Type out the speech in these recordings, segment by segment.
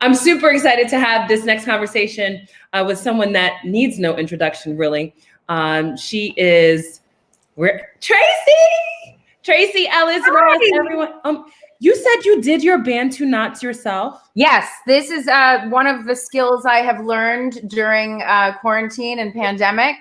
I'm super excited to have this next conversation with someone that needs no introduction, really. She is Tracee Ellis Ross. Everyone, you said you did your Bantu knots yourself? Yes, this is one of the skills I have learned during quarantine and pandemic.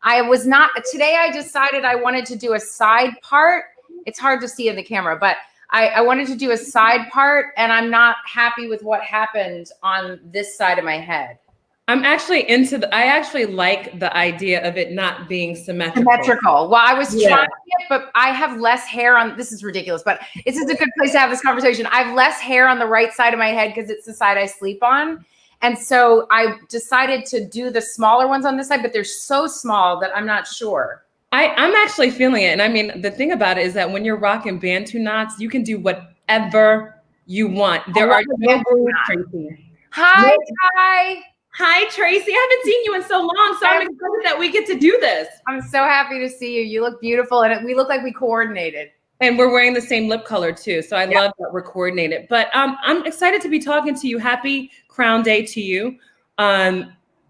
Today I decided I wanted to do a side part. It's hard to see in the camera, but I wanted to do a side part, and I'm not happy with what happened on this side of my head. I'm actually I actually like the idea of it not being symmetrical. Well, I was trying it, but I have less hair on, this is ridiculous, but this is a good place to have this conversation. I have less hair on the right side of my head because it's the side I sleep on. And so I decided to do the smaller ones on this side, but they're so small that I'm not sure. I'm actually feeling it. And I mean, the thing about it is that when you're rocking Bantu knots, you can do whatever you want. There are no rules, Tracee. Hi, Ty. Hi, Tracee. I haven't seen you in so long, so I'm excited that we get to do this. I'm so happy to see you. You look beautiful, and we look like we coordinated. And we're wearing the same lip color too, so I love that we're coordinated. But I'm excited to be talking to you. Happy Crown Day to you.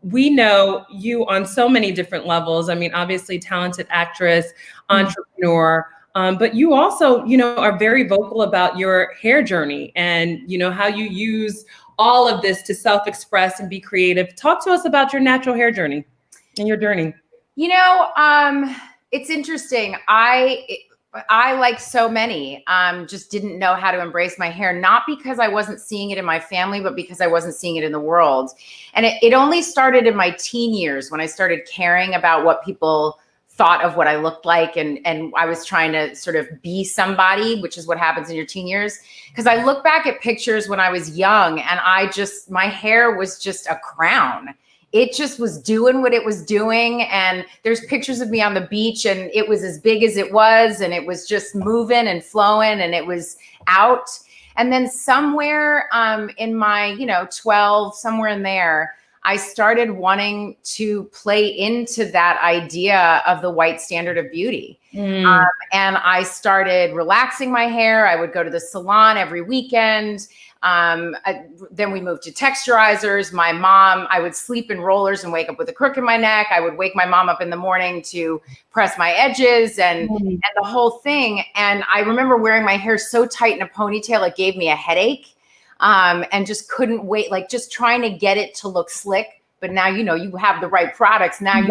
We know you on so many different levels. I mean, obviously talented actress, entrepreneur, but you also, are very vocal about your hair journey and, how you use all of this to self-express and be creative. Talk to us about your natural hair journey and your journey. It's interesting. I, like so many, just didn't know how to embrace my hair, not because I wasn't seeing it in my family, but because I wasn't seeing it in the world. And it only started in my teen years when I started caring about what people thought of what I looked like. And I was trying to sort of be somebody, which is what happens in your teen years. Because I look back at pictures when I was young and my hair was just a crown. It just was doing what it was doing. And there's pictures of me on the beach and it was as big as it was. And it was just moving and flowing and it was out. And then somewhere in my, 12, somewhere in there, I started wanting to play into that idea of the white standard of beauty. And I started relaxing my hair. I would go to the salon every weekend. Then we moved to texturizers. My mom, I would sleep in rollers and wake up with a crook in my neck. I would wake my mom up in the morning to press my edges and the whole thing. And I remember wearing my hair so tight in a ponytail, it gave me a headache. And just couldn't wait, like just trying to get it to look slick. But now, you have the right products. Now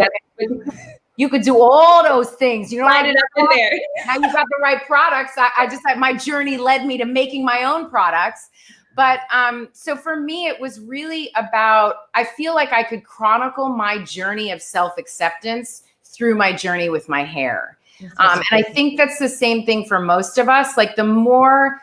you could do all those things. Light it up in there. Now you got the right products. I just had, my journey led me to making my own products. But so for me, it was really about, I feel like I could chronicle my journey of self-acceptance through my journey with my hair. And I think that's the same thing for most of us. Like the more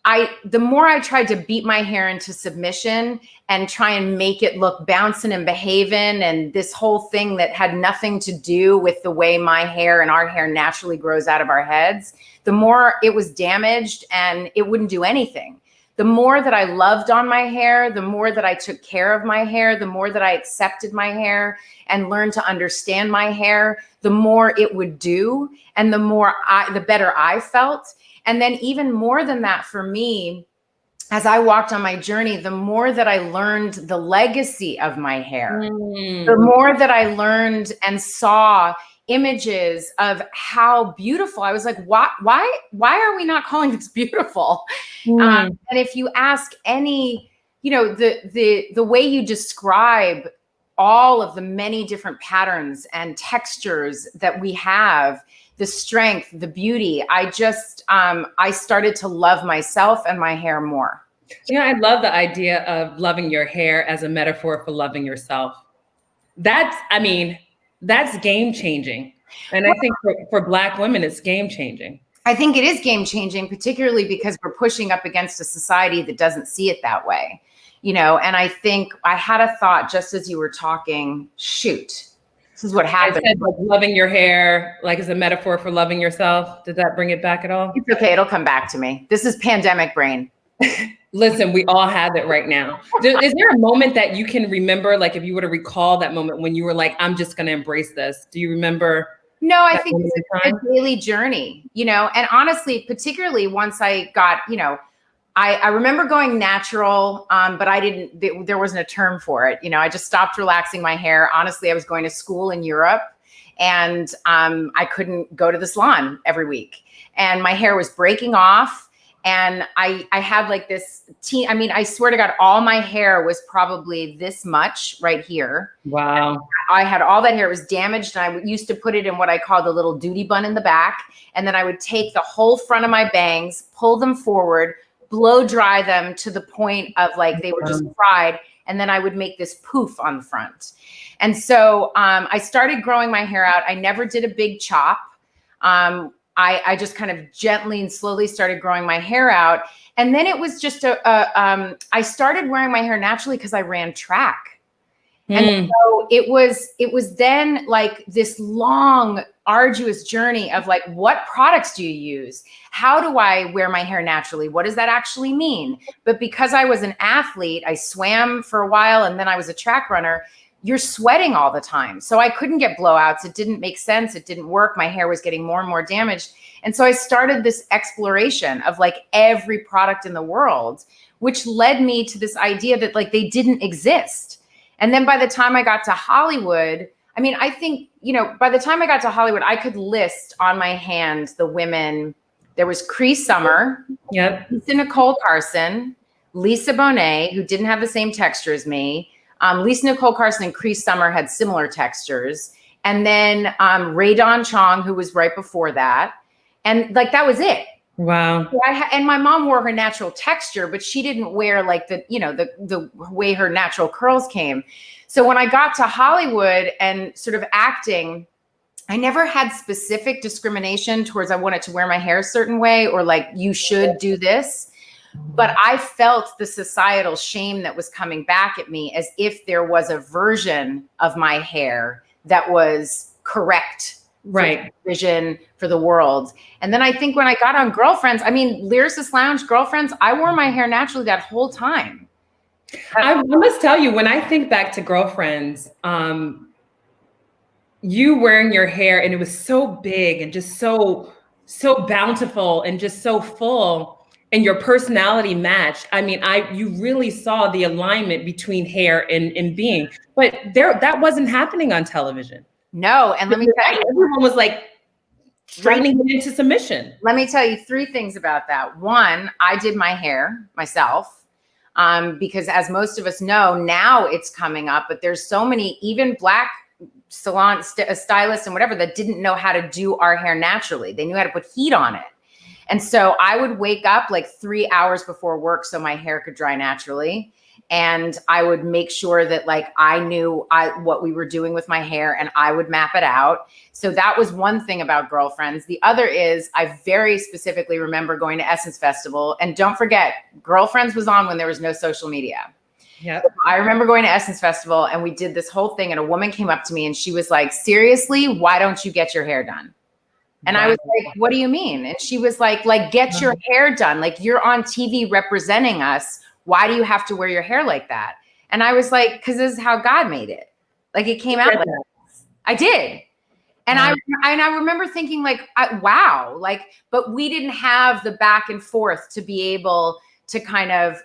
I tried to beat my hair into submission and try and make it look bouncing and behaving and this whole thing that had nothing to do with the way my hair and our hair naturally grows out of our heads, the more it was damaged and it wouldn't do anything. The more that I loved on my hair, the more that I took care of my hair, the more that I accepted my hair and learned to understand my hair, the more it would do and the better I felt. And then even more than that for me, as I walked on my journey, the more that I learned the legacy of my hair, the more that I learned and saw images of how beautiful. I was like, why are we not calling this beautiful? And if you ask any, the way you describe all of the many different patterns and textures that we have, the strength, the beauty, I started to love myself and my hair more. I love the idea of loving your hair as a metaphor for loving yourself. That's game changing. And I think for Black women, it's game changing. I think it is game changing, particularly because we're pushing up against a society that doesn't see it that way. And I think I had a thought just as you were talking, shoot. This is what happened. I said, like, loving your hair, like as a metaphor for loving yourself. Did that bring it back at all? It's okay. It'll come back to me. This is pandemic brain. Listen, we all have it right now. Is there a moment that you can remember, like if you were to recall that moment when you were like, I'm just going to embrace this? Do you remember? No, I think it's a daily journey, and honestly, particularly once I got, I remember going natural, but there wasn't a term for it. I just stopped relaxing my hair. Honestly, I was going to school in Europe, and I couldn't go to the salon every week, and my hair was breaking off. And I had like this I swear to God, all my hair was probably this much right here. Wow. I had all that hair. It was damaged. And I used to put it in what I call the little duty bun in the back. And then I would take the whole front of my bangs, pull them forward, blow dry them to the point of like they were just fried. And then I would make this poof on the front. And so I started growing my hair out. I never did a big chop. I just kind of gently and slowly started growing my hair out. And then it was just I started wearing my hair naturally because I ran track. And so it was then like this long, arduous journey of like, what products do you use? How do I wear my hair naturally? What does that actually mean? But because I was an athlete, I swam for a while and then I was a track runner. You're sweating all the time. So I couldn't get blowouts. It didn't make sense. It didn't work. My hair was getting more and more damaged. And so I started this exploration of like every product in the world, which led me to this idea that like they didn't exist. And then by the time I got to Hollywood, I think, by the time I got to Hollywood, I could list on my hand the women. There was Cree Summer, Lisa Nicole Carson, Lisa Bonet, who didn't have the same texture as me. Lisa Nicole Carson and Cree Summer had similar textures. And then Rae Dawn Chong, who was right before that. And like, that was it. Wow. So and my mom wore her natural texture, but she didn't wear like the way her natural curls came. So when I got to Hollywood and sort of acting, I never had specific discrimination towards I wanted to wear my hair a certain way or like, you should do this. But I felt the societal shame that was coming back at me as if there was a version of my hair that was correct, right? Vision for the world. And then I think when I got on Girlfriends, Lyricist Lounge, Girlfriends, I wore my hair naturally that whole time. I must tell you, when I think back to Girlfriends, you wearing your hair and it was so big and just so bountiful and just so full. And your personality matched. You really saw the alignment between hair and being, but that wasn't happening on television. No, and let me tell you, everyone was like straightening it into submission. Let me tell you 3 things about that. One, I did my hair myself because as most of us know, now it's coming up, but there's so many, even Black salon stylists and whatever that didn't know how to do our hair naturally. They knew how to put heat on it. And so I would wake up like 3 hours before work so my hair could dry naturally. And I would make sure that like I knew what we were doing with my hair and I would map it out. So that was one thing about Girlfriends. The other is I very specifically remember going to Essence Festival. And don't forget, Girlfriends was on when there was no social media. Yeah. I remember going to Essence Festival and we did this whole thing and a woman came up to me and she was like, seriously, why don't you get your hair done? And I was like, what do you mean? And she was like, get your hair done. Like you're on TV representing us. Why do you have to wear your hair like that? And I was like, because this is how God made it. Like it came out like this. I did. And I remember thinking like, wow, like, but we didn't have the back and forth to be able to kind of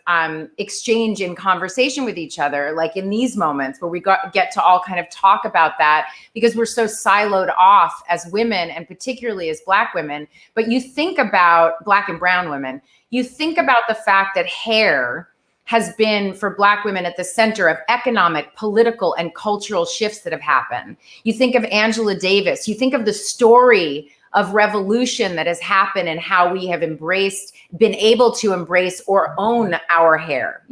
exchange in conversation with each other, like in these moments where we get to all kind of talk about that because we're so siloed off as women and particularly as Black women. But you think about Black and brown women, you think about the fact that hair has been for Black women at the center of economic, political, and cultural shifts that have happened. You think of Angela Davis, you think of the story of revolution that has happened and how we have been able to embrace or own our hair,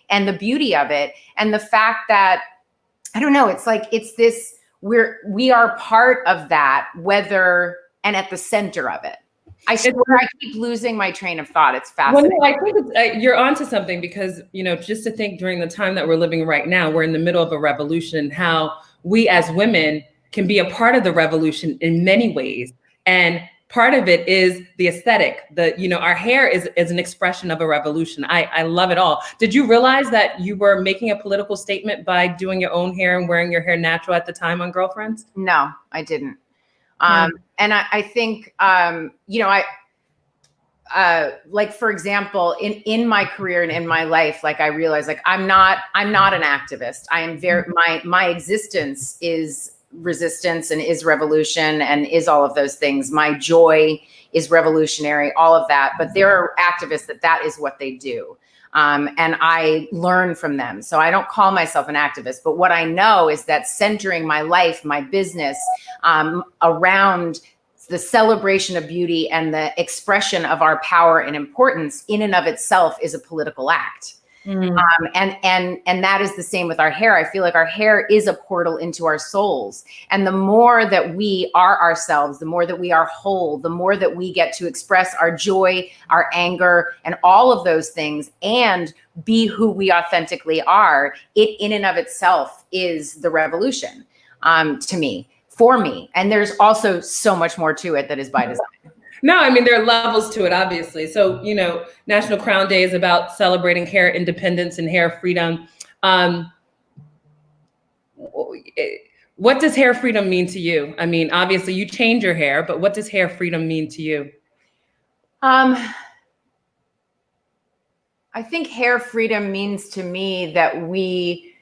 and the beauty of it. And the fact that, I don't know, it's this, we are part of that, and at the center of it. I swear I keep losing my train of thought. It's fascinating. Well, no, I think you're onto something because, just to think during the time that we're living right now, we're in the middle of a revolution, how we as women can be a part of the revolution in many ways. And part of it is the aesthetic. Our hair is an expression of a revolution. I love it all. Did you realize that you were making a political statement by doing your own hair and wearing your hair natural at the time on Girlfriends? No, I didn't. And I think, like, for example, in my career and in my life, like I realized, like, I'm not an activist. I am very, my existence is resistance and is revolution and is all of those things. My joy is revolutionary, all of that. But there are activists that is what they do. And I learn from them. So I don't call myself an activist, but what I know is that centering my life, my business, around the celebration of beauty and the expression of our power and importance in and of itself is a political act. And that is the same with our hair. I feel like our hair is a portal into our souls. And the more that we are ourselves, the more that we are whole, the more that we get to express our joy, our anger, and all of those things, and be who we authentically are, it in and of itself is the revolution, to me, for me. And there's also so much more to it that is by design. No, I mean, there are levels to it, obviously. So, you know, National Crown Day is about celebrating hair independence and hair freedom. What does hair freedom mean to you? I mean, obviously you change your hair, but what does hair freedom mean to you? I think hair freedom means to me that we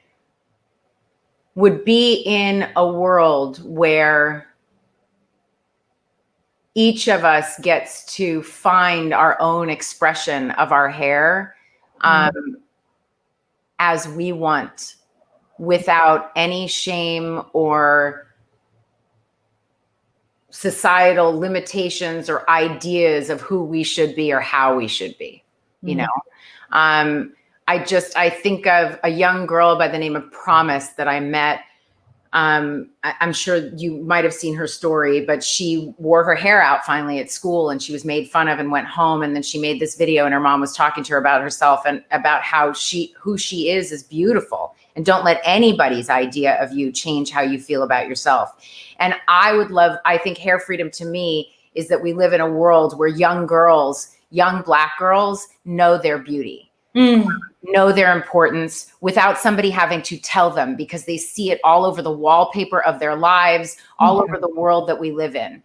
would be in a world where each of us gets to find our own expression of our hair as we want, without any shame or societal limitations or ideas of who we should be or how we should be, you know? I think of a young girl by the name of Promise that I met. I'm sure you might have seen her story, but she wore her hair out finally at school and she was made fun of and went home. And then she made this video and her mom was talking to her about herself and about how who she is beautiful. And don't let anybody's idea of you change how you feel about yourself. And I think hair freedom to me is that we live in a world where young girls, young Black girls know their beauty. Know their importance without somebody having to tell them, because they see it all over the wallpaper of their lives, all over the world that we live in,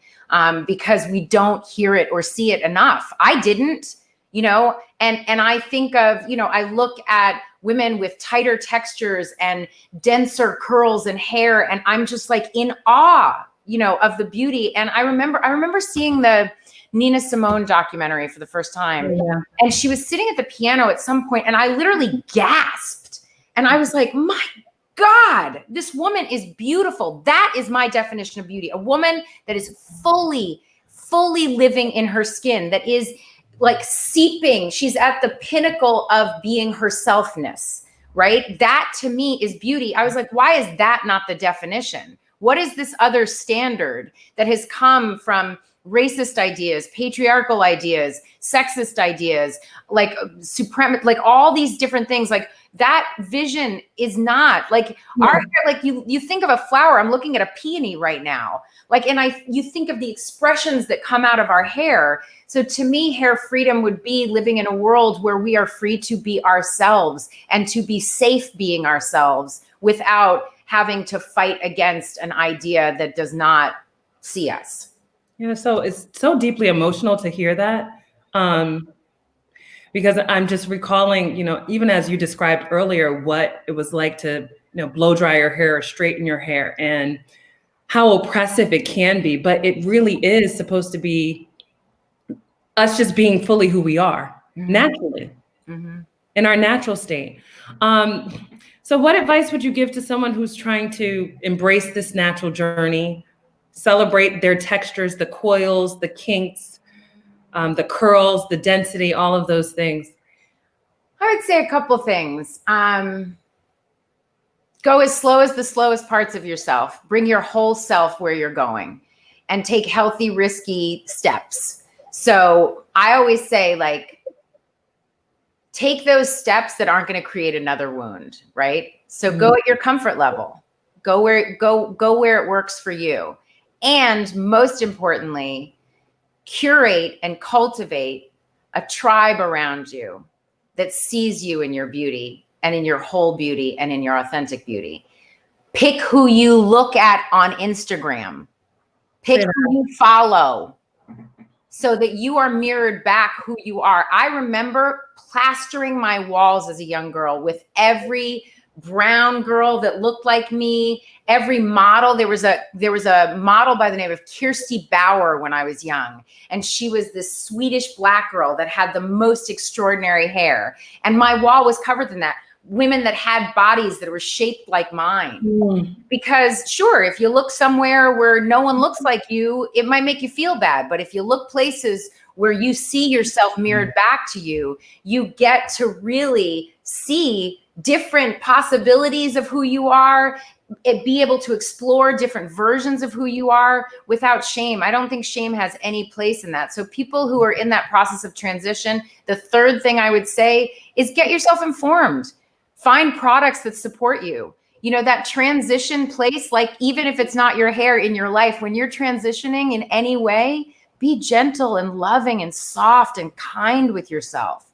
because we don't hear it or see it enough. I didn't, you know, and I think of, you know, I look at women with tighter textures and denser curls and hair, and I'm just like in awe, you know, of the beauty. And I remember seeing the Nina Simone documentary for the first time. Yeah. And she was sitting at the piano at some point and I literally gasped. And I was like, my God, this woman is beautiful. That is my definition of beauty. A woman that is fully living in her skin, that is like seeping. She's at the pinnacle of being herselfness, right? That to me is beauty. I was like, why is that not the definition? What is this other standard that has come from racist ideas, patriarchal ideas, sexist ideas, like like all these different things? Like that vision is not like our hair. Like you think of a flower. I'm looking at a peony right now. Like, and you think of the expressions that come out of our hair. So to me, hair freedom would be living in a world where we are free to be ourselves and to be safe being ourselves without having to fight against an idea that does not see us. Yeah, so it's so deeply emotional to hear that, because I'm just recalling, you know, even as you described earlier, what it was like to, you know, blow dry your hair or straighten your hair and how oppressive it can be. But it really is supposed to be us just being fully who we are, naturally, in our natural state. So what advice would you give to someone who's trying to embrace this natural journey, celebrate their textures, the coils, the kinks, the curls, the density, all of those things? I would say a couple things. Go as slow as the slowest parts of yourself. Bring your whole self where you're going and take healthy, risky steps. So I always say, like, take those steps that aren't going to create another wound, right? So go at your comfort level. Go where it works for you. And most importantly, curate and cultivate a tribe around you that sees you in your beauty and in your whole beauty and in your authentic beauty. Pick who you look at on Instagram. Pick who you follow. so that you are mirrored back who you are. I remember plastering my walls as a young girl with every brown girl that looked like me, every model. There was a model by the name of Kirsty Bauer when I was young, and she was this Swedish black girl that had the most extraordinary hair, and my wall was covered in that. Women that had bodies that were shaped like mine. Because sure, if you look somewhere where no one looks like you, it might make you feel bad. But if you look places where you see yourself mirrored back to you, you get to really see different possibilities of who you are, be able to explore different versions of who you are without shame. I don't think shame has any place in that. So people who are in that process of transition, the third thing I would say is get yourself informed. Find products that support you. You know, that transition place, like even if it's not your hair in your life, when you're transitioning in any way, be gentle and loving and soft and kind with yourself.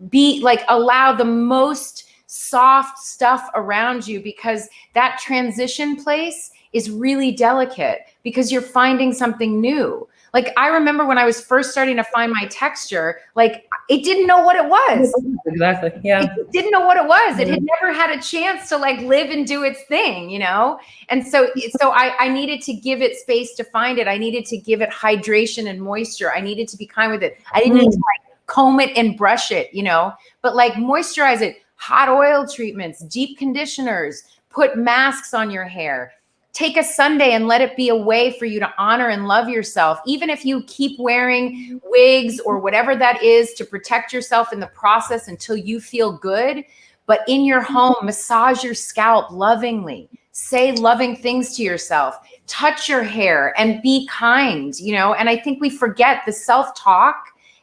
Be like, allow the most soft stuff around you, because that transition place is really delicate because you're finding something new. Like I remember when I was first starting to find my texture, like it didn't know what it was. Exactly. Yeah. It didn't know what it was. It had never had a chance to like live and do its thing, you know? And so I needed to give it space to find it. I needed to give it hydration and moisture. I needed to be kind with it. I didn't need to like comb it and brush it, you know, but like moisturize it, hot oil treatments, deep conditioners, put masks on your hair. Take a Sunday and let it be a way for you to honor and love yourself. Even if you keep wearing wigs or whatever that is to protect yourself in the process until you feel good. But in your home, massage your scalp lovingly. Say loving things to yourself. Touch your hair and be kind, you know? And I think we forget the self-talk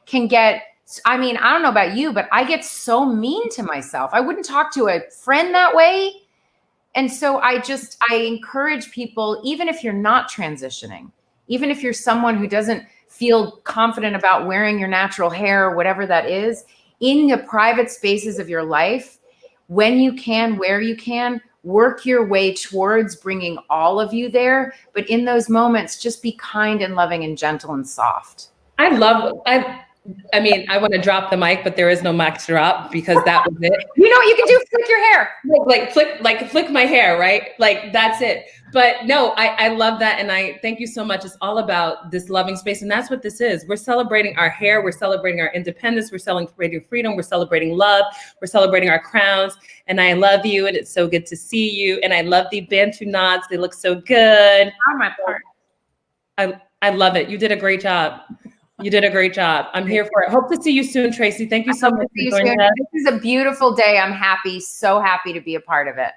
can get, I mean, I don't know about you, but I get so mean to myself. I wouldn't talk to a friend that way. And so I encourage people, even if you're not transitioning, even if you're someone who doesn't feel confident about wearing your natural hair or whatever that is, in the private spaces of your life, when you can, where you can, work your way towards bringing all of you there. But in those moments, just be kind and loving and gentle and soft. I mean, I want to drop the mic, but there is no mic to drop because that was it. You know what you can do? Flick your hair. Flick my hair, right? Like that's it. But no, I love that. And I thank you so much. It's all about this loving space. And that's what this is. We're celebrating our hair. We're celebrating our independence. We're celebrating freedom. We're celebrating love. We're celebrating our crowns. And I love you. And it's so good to see you. And I love the Bantu knots. They look so good. On my part. I love it. You did a great job. You did a great job. I'm here for it. Hope to see you soon, Tracee. Thank you so much for joining us. This is a beautiful day. I'm happy, so happy to be a part of it.